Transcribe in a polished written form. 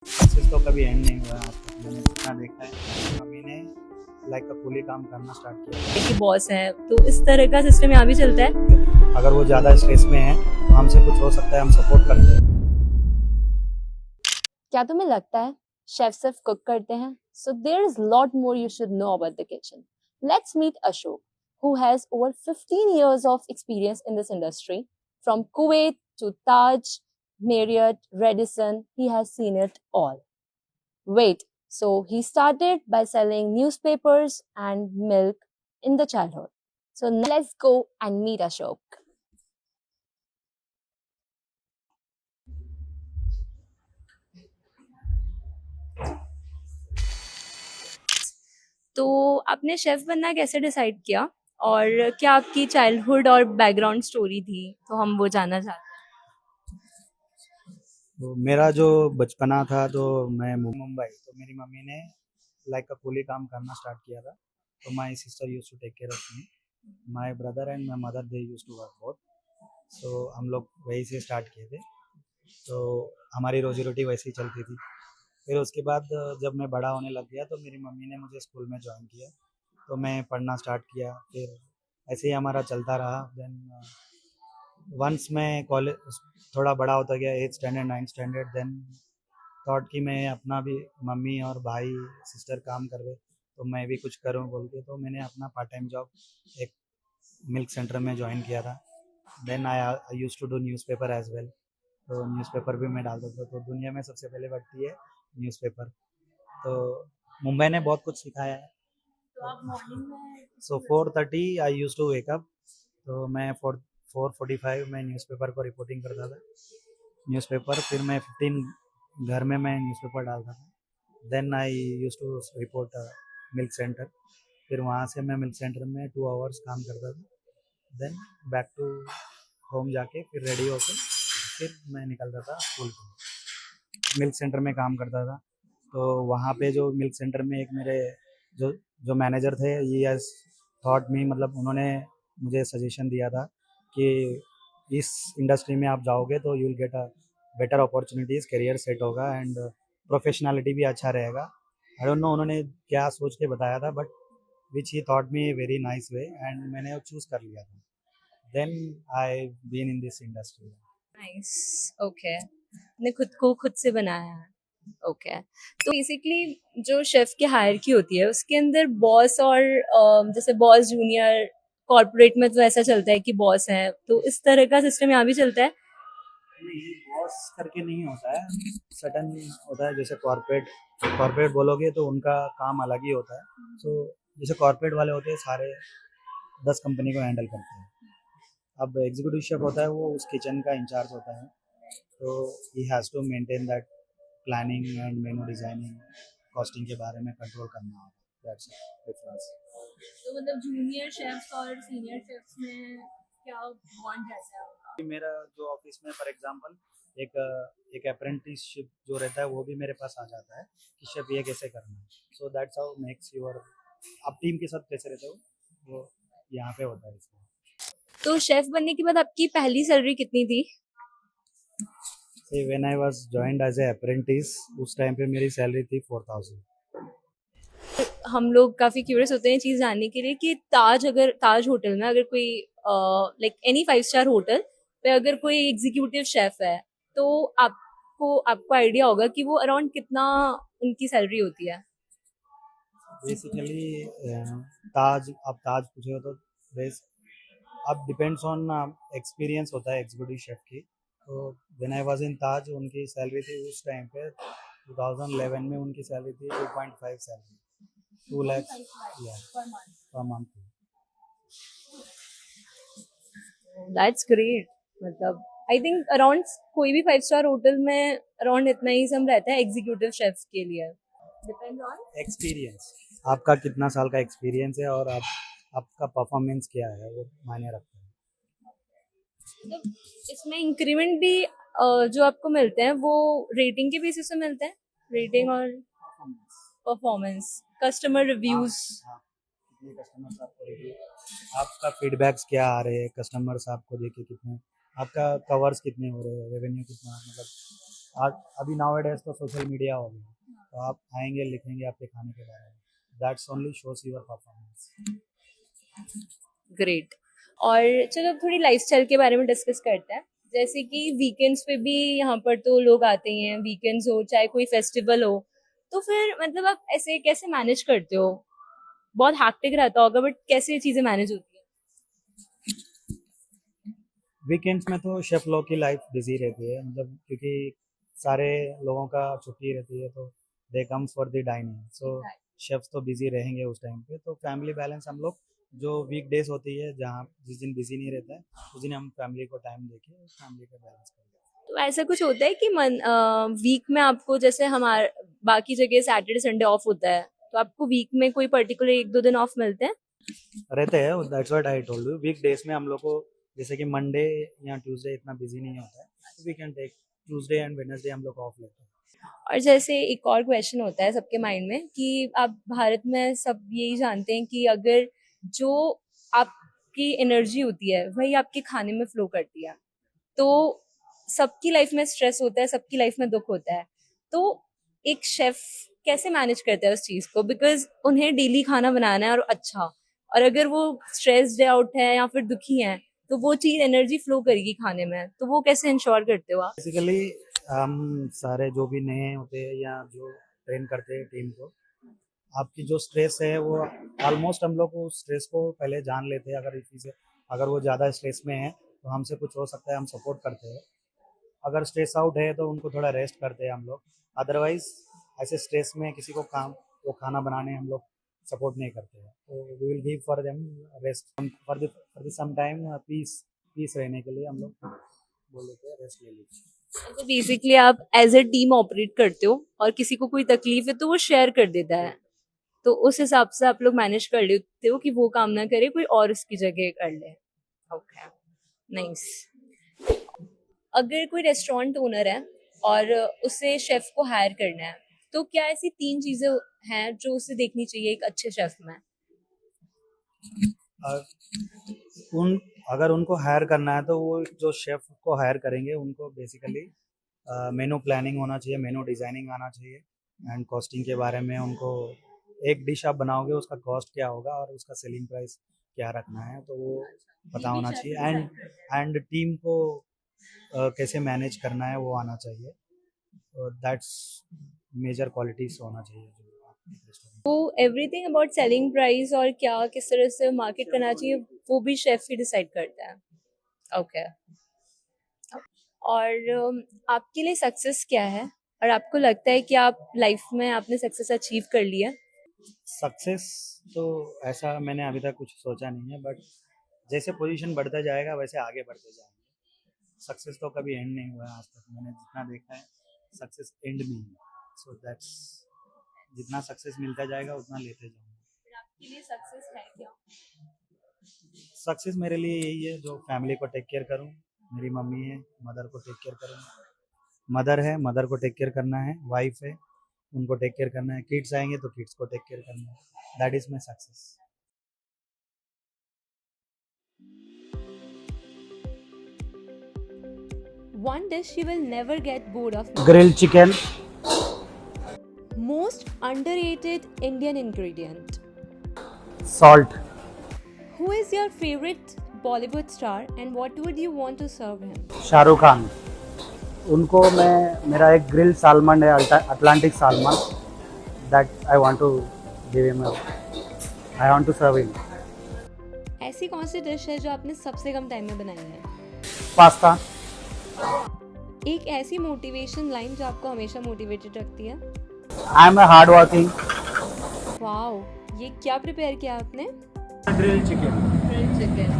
Success तो कभी and नहीं हुआ है आज तक। मैंने जितना देखा है, मेरी मम्मी ने लाइक का कूली काम करना स्टार्ट किया। कि बॉस है, तो इस तरह का सिस्टम यहाँ भी चलता है। अगर वो ज़्यादा स्ट्रेस में है तो हमसे कुछ हो सकता है, हम सपोर्ट करते हैं। क्या तुम्हें लगता है शेफ सिर्फ कुक करते हैं? So there is lot more you should know about the kitchen. Let's meet Ashok, who has over 15 years of experience in this industry. From Kuwait to Taj, Marriott, Radisson, he has seen it all. Wait, so he started by selling newspapers and milk in the childhood. So let's go and meet Ashok. तो आपने chef बनना कैसे decide किया, और क्या आपकी childhood और background story थी, तो हम वो जानना चाहते तो मेरा जो बचपना था, तो मैं मुंबई, तो मेरी मम्मी ने लाइक का कूली काम करना स्टार्ट किया था। तो my sister use to take care of me, my brother and my mother they use to work both. So हम लोग वहीं से स्टार्ट किए थे। तो हमारी रोजी रोटी वैसे ही चलती थी। फिर उसके बाद जब मैं बड़ा होने लग गया तो मेरी मम्मी ने मुझे स्कूल में ज्वाइन किया। तो मैं पढ़ना स्टार्ट किया। फिर ऐसे ही हमारा चलता रहा। देन वंस मैं कॉलेज थोड़ा बड़ा होता गया, 8 स्टैंडर्ड 9 स्टैंडर्ड, देन थॉट कि मैं अपना भी, मम्मी और भाई सिस्टर काम कर रहे तो मैं भी कुछ करूं बोल के, तो मैंने अपना पार्ट टाइम जॉब एक मिल्क सेंटर में ज्वाइन किया था। Then I use to do newspaper as well. तो न्यूज़पेपर भी मैं डालता था। तो दुनिया में सबसे पहले बढ़ती है न्यूज़पेपर। तो मुंबई ने बहुत कुछ सिखाया है। तो आप मॉर्निंग में सो 4:30 आई यूज टू वेकअप। तो मैं 4:45 में न्यूज़पेपर को रिपोर्टिंग करता था। न्यूज़पेपर फिर मैं 15 घर में मैं न्यूज़पेपर डालता था। Then I use to report milk center. फिर वहाँ से मैं मिल्क सेंटर में 2 आवर्स काम करता था। देन बैक टू होम जाके फिर रेडी होके फिर मैं निकलता था स्कूल के लिए। मिल्क सेंटर में काम करता था। तो वहाँ पे जो मिल्क सेंटर में एक मेरे जो जो मैनेजर थे, ये हैज़ थॉट मी, मतलब उन्होंने मुझे सजेशन दिया था कि इस इंडस्ट्री में आप जाओगे तो you will get a better opportunities, career set होगा एंड प्रोफेशनलिटी भी अच्छा रहेगा। आई डोंट नो उन्होंने क्या सोच के बताया था, but which he thought me very nice way and मैंने वो चूज़ कर लिया था। Then I been in this industry. Nice, okay, ने खुद को खुद से बनाया है। ओके, तो बेसिकली जो शेफ की हायरार्की होती है उसके अंदर बॉस और जैसे बॉस जूनियर, कॉर्पोरेट में तो ऐसा चलता है कि बॉस है, तो इस तरह का सिस्टम यहाँ भी चलता है। नहीं, बॉस करके नहीं होता है। सडन होता है। जैसे कॉर्पोरेट कॉर्पोरेट बोलोगे तो उनका काम अलग ही होता है। सो जैसे कॉर्पोरेट वाले होते हैं, सारे 10 कंपनी को हैंडल करते हैं। अब एग्जीक्यूटिव शेफ होता है, वो उस किचन का इंचार्ज होता है। तो he has to maintain that planning and menu designing, costing के बारे में कंट्रोल करना होगा। That's difference. तो मतलब जूनियर शेफ्स और सीनियर शेफ्स में क्या बॉन्ड रहता है उनका? मेरा जो ऑफिस में फॉर एग्जांपल एक एक अप्रेंटिसशिप जो रहता है, वो भी मेरे पास आ जाता है कि शेफ ये कैसे करना है। So that's how makes your, आप टीम के साथ कैसे रहते हो, वो यहाँ पे होता है इसमें। तो शेफ बनने के बाद आपकी पहली सैलरी कितनी थी? से when I was joined as a apprentice, उस टाइम पे मेरी सैलरी थी 4,000। हम लोग काफी क्यूरियस होते हैं चीज जानने के लिए कि ताज होटल में अगर कोई लाइक एनी 5 स्टार होटल पे अगर कोई एग्जीक्यूटिव शेफ है, तो आपको आपको आइडिया होगा कि वो अराउंड कितना उनकी सैलरी होती है। बेसिकली ताज, आप ताज पूछे हो तो बेस, अब डिपेंड्स ऑन एक्सपीरियंस होता है एग्जीक्यूटिव शेफ की। तो व्हेन आई वाज इन ताज, उनकी सैलरी थी उस टाइम पे 2011 में, उनकी सैलरी थी 2.5 सैलरी, 2 lakhs, या पर मंथ। That's great. मतलब आई थिंक अराउंड कोई भी 5 स्टार होटल में अराउंड इतना ही सम रहता है एग्जीक्यूटिव शेफ के लिए। डिपेंड ऑन, एक्सपीरियंस, आपका कितना साल का एक्सपीरियंस है और आपका परफॉर्मेंस क्या है, वो मायने रखता है। मतलब इसमें इंक्रीमेंट भी जो आपको मिलते हैं वो रेटिंग के बेसिस पे मिलते हैं, रेटिंग और परफॉर्मेंस, परफॉर्मेंस, कस्टमर हाँ रिव्यूज। हाँ, कितने कस्टमर्स आपको रिव्यू, आपका फीडबैक्स क्या आ रहे हैं, कस्टमर्स आपको देखे कितने, आपका कवर्स कितने हो रहे हैं, रेवेन्यू कितना, मतलब अभी नाउअडेज तो सोशल मीडिया हो गया, तो आप आएंगे लिखेंगे आपके खाने के बारे में, that's only shows your performance. Great. और चलो अब थोड़ी लाइफस्टाइल के बारे में डिस्कस करते हैं। जैसे कि वीकेंड्स पे भी यहाँ पर तो लोग आते ही हैं, वीकेंड्स हो चाहे कोई फेस्टिवल हो, तो फिर मतलब आप ऐसे कैसे मैनेज करते हो? बहुत हैक्टिक रहता होगा, बट कैसे ये चीजें मैनेज होती है? वीकेंड्स में तो शेफ लोग की लाइफ बिजी रहती है, मतलब क्योंकि सारे लोगों का छुट्टी रहती है, तो they comes for the dining, so chefs तो बिजी रहेंगे उस टाइम पे। तो फैमिली बैलेंस हम लोग जो वीक डेज होती है, जहाँ जिस दिन बिजी नहीं रहता है, उस दिन हम फैमिली को टाइम देके फैमिली का बैलेंस करते हैं। तो ऐसा कुछ होता है कि वीक में आपको, जैसे हमारे बाकी जगह सैटरडे संडे ऑफ होता है, तो आपको वीक में कोई पर्टिकुलर 1-2 दिन ऑफ मिलते हैं? रहते हैं, that's what I told you, week days में हम लोग को जैसे कि मंडे या ट्यूसडे इतना बिजी नहीं होता है, तो we can take Tuesday and Wednesday हम लोग ऑफ लेते हैं। और जैसे एक और क्वेश्चन होता है सबके माइंड में कि आप भारत में सब यही जानते हैं कि अगर जो आपकी एनर्जी होती है वही आपके खाने में फ्लो करती है, तो सबकी लाइफ में स्ट्रेस होता है, सबकी लाइफ में दुख होता है, तो एक शेफ कैसे मैनेज करता है उस चीज को? बिकॉज उन्हें डेली खाना बनाना है और अच्छा, और अगर वो स्ट्रेस्ड आउट है या फिर दुखी है, तो वो चीज एनर्जी फ्लो करेगी खाने में, तो वो कैसे इंश्योर करते हो आप? बेसिकली हम सारे जो भी नए होते हैं या जो ट्रेन करते हैं टीम को, आपकी जो स्ट्रेस है वो ऑलमोस्ट हम लोग उस स्ट्रेस को पहले जान लेते हैं। अगर इसी से अगर वो ज़्यादा स्ट्रेस में है तो हमसे कुछ हो सकता है, हम सपोर्ट करते हैं। अगर स्ट्रेस आउट है तो उनको थोड़ा रेस्ट करते हैं हम लोग। अदरवाइज ऐसे स्ट्रेस में किसी को वो खाना बनाने हम लोग सपोर्ट नहीं करते हैं, तो we will give for them rest for the some time, peace रहने के लिए हम लोग बोल देते हैं रेस्ट ले लीजिए। तो बेसिकली आप एज ए टीम ऑपरेट करते हो, और किसी को कोई तकलीफ है तो वो शेयर कर देता है, तो उस हिसाब से आप लोग मैनेज कर लेते हो कि वो काम ना करे, कोई और उसकी जगह कर ले। Okay, nice. अगर कोई रेस्टोरेंट ओनर है और उसे शेफ को हायर करना है, तो क्या ऐसी 3 चीजें हैं जो उसे देखनी चाहिए एक अच्छे शेफ में? उन अगर उनको हायर करना है तो वो जो शेफ को हायर करेंगे उनको बेसिकली मेनू प्लानिंग होना चाहिए, मेनू डिज़ाइनिंग आना चाहिए, एंड कॉस्टिंग के बारे में उनको, एक डिश आप बनाओगे उसका कॉस्ट क्या होगा और उसका सेलिंग प्राइस क्या रखना है, तो वो पता होना चाहिए। एंड टीम को कैसे मैनेज करना है वो आना चाहिए, दैट्स मेजर क्वालिटीज होना चाहिए जो आपके restaurant में। तो एवरीथिंग अबाउट सेलिंग प्राइस और क्या किस तरह से मार्केट करना चाहिए, वो भी शेफ ही डिसाइड करता है। ओके। और आपके लिए सक्सेस क्या है, और आपको लगता है कि आप लाइफ में आपने सक्सेस अचीव कर लिया? सक्सेस तो ऐसा मैंने अभी तक कुछ सोचा नहीं है, बट जैसे पोजीशन बढ़ता जाएगा वैसे आगे बढ़ते जाएंगे। सक्सेस तो कभी एंड नहीं हुआ है आज तक, मैंने जितना देखा है सक्सेस एंड नहीं है, सो दैट्स, जितना सक्सेस मिलता जाएगा उतना लेते जाऊंगा। आपके लिए सक्सेस है क्या? सक्सेस मेरे लिए यही है, जो फैमिली को टेक केयर करूं, मेरी मम्मी है, मदर को टेक केयर करूं, मदर है, मदर को टेक केयर करना है, वाइफ है, उनको टेक केयर करना है, किड्स आएंगे तो किड्स को टेक केयर करना है, that is my success. One dish you will never get bored of. Grill chicken. Most underrated Indian ingredient. Salt. Who is your favorite Bollywood star and what would you want to serve him? Shahrukh Khan. उनको मेरा एक grill salmon है, Atlantic salmon, that I want to give him, I want to serve him. ऐसी कौन सी dish है जो आपने सबसे कम टाइम में बनाई है? पास्ता। एक ऐसी मोटिवेशन लाइन जो आपको हमेशा मोटिवेटेड रखती है? I am a hard working. Wow, ये क्या प्रिपेयर किया आपने? Grill chicken. Grilled chicken.